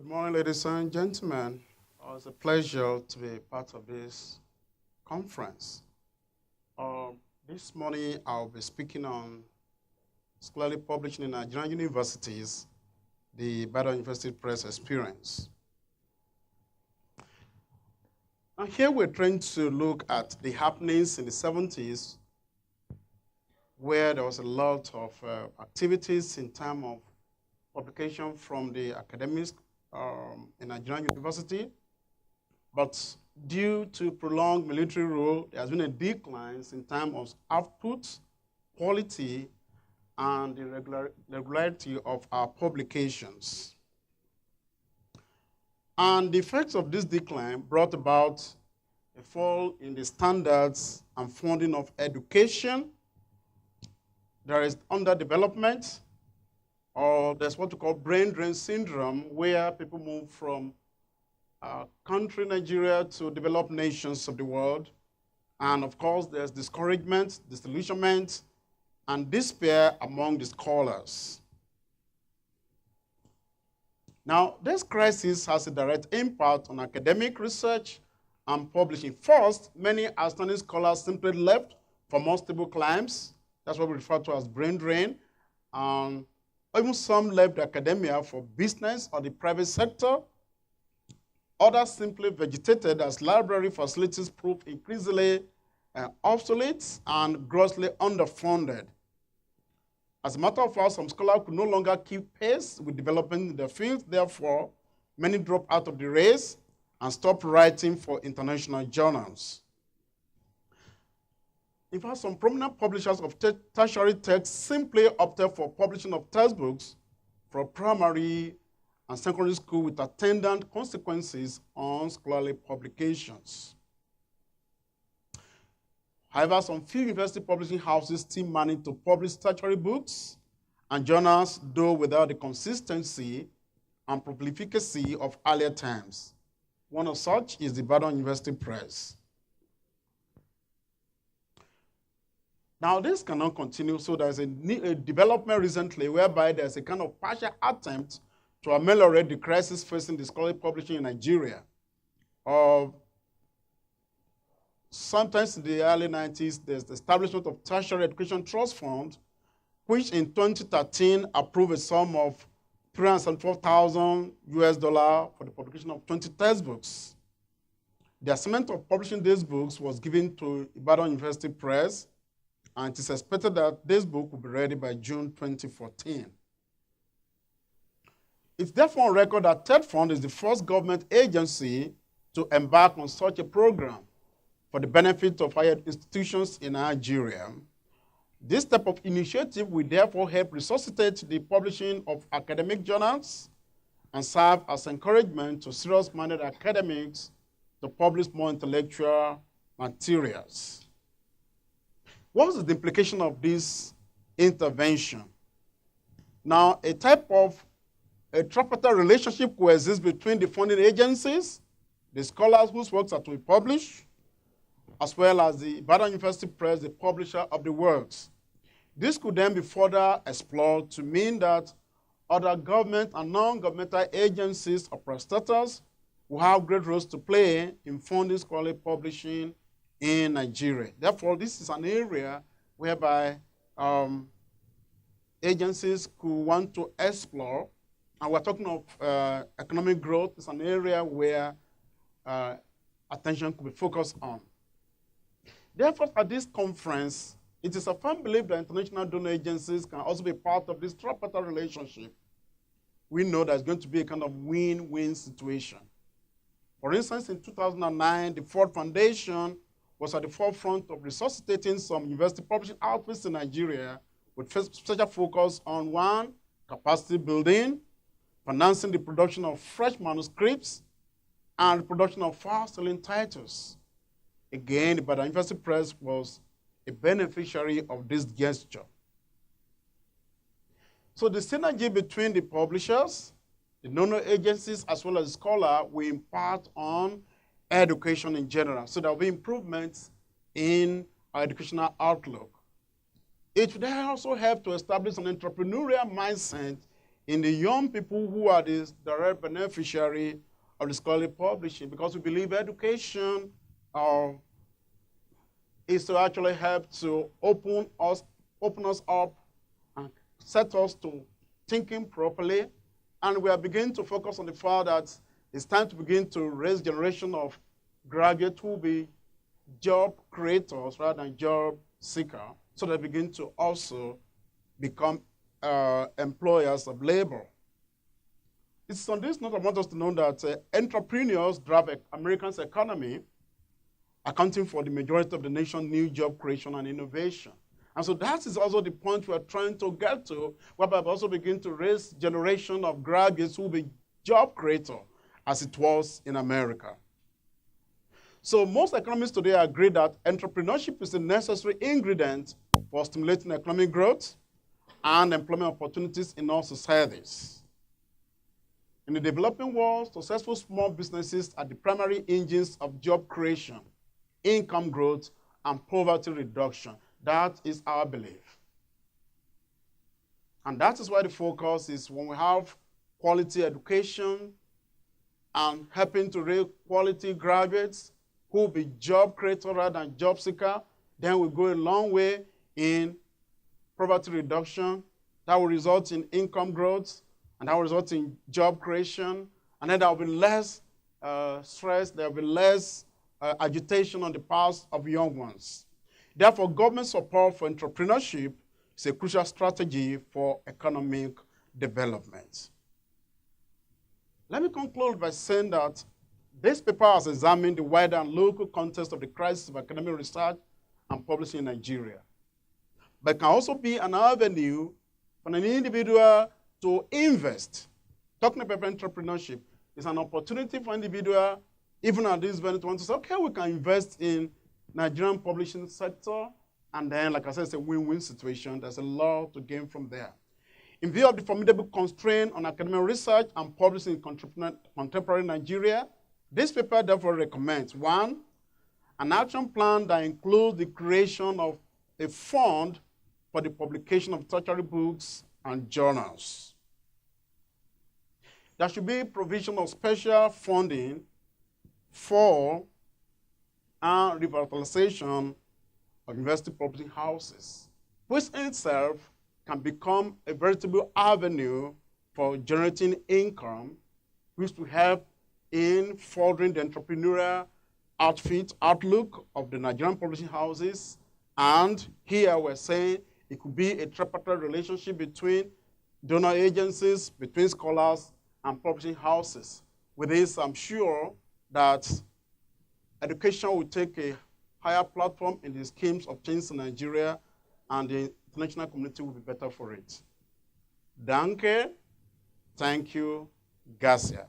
Good morning, ladies and gentlemen. It's a pleasure to be part of this conference. This morning, I'll be speaking on scholarly publishing in Nigerian universities, the Ibadan University Press experience. And here we're trying to look at the happenings in the 70s, where there was a lot of activities in terms of publication from the academics in Nigerian university. But due to prolonged military rule, there has been a decline in terms of output, quality, and the regularity of our publications. And the effects of this decline brought about a fall in the standards and funding of education. There is underdevelopment, or there's what we call brain drain syndrome, where people move from country Nigeria to developed nations of the world. And of course, there's discouragement, disillusionment, and despair among the scholars. Now, this crisis has a direct impact on academic research and publishing. First, many outstanding scholars simply left for more stable climes. That's what we refer to as brain drain. Even some left academia for business or the private sector. Others simply vegetated as library facilities proved increasingly obsolete and grossly underfunded. As a matter of fact, some scholars could no longer keep pace with development in their field. Therefore, many dropped out of the race and stopped writing for international journals. In fact, some prominent publishers of tertiary texts simply opted for publishing of textbooks for primary and secondary school with attendant consequences on scholarly publications. However, some few university publishing houses still manage to publish tertiary books and journals, though without the consistency and prolificacy of earlier times. One of such is the Ibadan University Press. Now, this cannot continue, so there's a development recently whereby there's a kind of partial attempt to ameliorate the crisis facing the scholarly publishing in Nigeria. Sometimes in the early 90s, there's the establishment of Tertiary Education Trust Fund, which in 2013 approved a sum of $374,000 for the publication of 20 textbooks. The assignment of publishing these books was given to Ibadan University Press, and it is expected that this book will be ready by June 2014. It's therefore on record that TED Fund is the first government agency to embark on such a program for the benefit of higher institutions in Nigeria. This type of initiative will therefore help resuscitate the publishing of academic journals and serve as encouragement to serious-minded academics to publish more intellectual materials. What is the implication of this intervention? Now, a type of a tripartite relationship coexists between the funding agencies, the scholars whose works are to be published, as well as the Ibadan University Press, the publisher of the works. This could then be further explored to mean that other government and non-governmental agencies or prestataires will have great roles to play in funding scholarly publishing in Nigeria. Therefore, this is an area whereby agencies could want to explore, and we're talking of economic growth. It's an area where attention could be focused on. Therefore, at this conference, it is a firm belief that international donor agencies can also be part of this tripartite relationship. We know there's going to be a kind of win-win situation. For instance, in 2009, the Ford Foundation was at the forefront of resuscitating some university publishing outfits in Nigeria with special focus on one, capacity building, financing the production of fresh manuscripts, and the production of fast-selling titles. Again, the Ibadan University Press was a beneficiary of this gesture. So the synergy between the publishers, the donor agencies, as well as the scholar will impart on education in general. So there will be improvements in our educational outlook. It would also help to establish an entrepreneurial mindset in the young people who are the direct beneficiary of the scholarly publishing, because we believe education is to actually help to open us up and set us to thinking properly. And we are beginning to focus on the fact that it's time to begin to raise generation of graduates who will be job creators rather than job seekers, so they begin to also become employers of labor. It's on this note I want us to know that entrepreneurs drive America's economy, accounting for the majority of the nation's new job creation and innovation. And so that is also the point we're trying to get to, whereby we also begin to raise generation of graduates who will be job creators, as it was in America. So most economists today agree that entrepreneurship is a necessary ingredient for stimulating economic growth and employment opportunities in all societies. In the developing world, successful small businesses are the primary engines of job creation, income growth, and poverty reduction. That is our belief. And that is why the focus is when we have quality education and helping to raise quality graduates who will be job creators rather than job seekers, then we go a long way in poverty reduction. That will result in income growth, and that will result in job creation, and then there will be less stress, there will be less agitation on the part of young ones. Therefore, government support for entrepreneurship is a crucial strategy for economic development. Let me conclude by saying that this paper has examined the wider and local context of the crisis of academic research and publishing in Nigeria. But it can also be an avenue for an individual to invest. Talking about entrepreneurship is an opportunity for an individual, even at this event, to want to say, okay, we can invest in Nigerian publishing sector, and then, like I said, it's a win-win situation. There's a lot to gain from there. In view of the formidable constraint on academic research and publishing in contemporary Nigeria, this paper therefore recommends, 1, an action plan that includes the creation of a fund for the publication of tertiary books and journals. There should be provision of special funding for and revitalization of university publishing houses, which in itself can become a veritable avenue for generating income, which will help in furthering the entrepreneurial outlook of the Nigerian publishing houses. And here we're saying it could be a tripartite relationship between donor agencies, between scholars, and publishing houses. With this, I'm sure that education will take a higher platform in the schemes of change in Nigeria, and the international community will be better for it. Danke. Thank you. Gracias.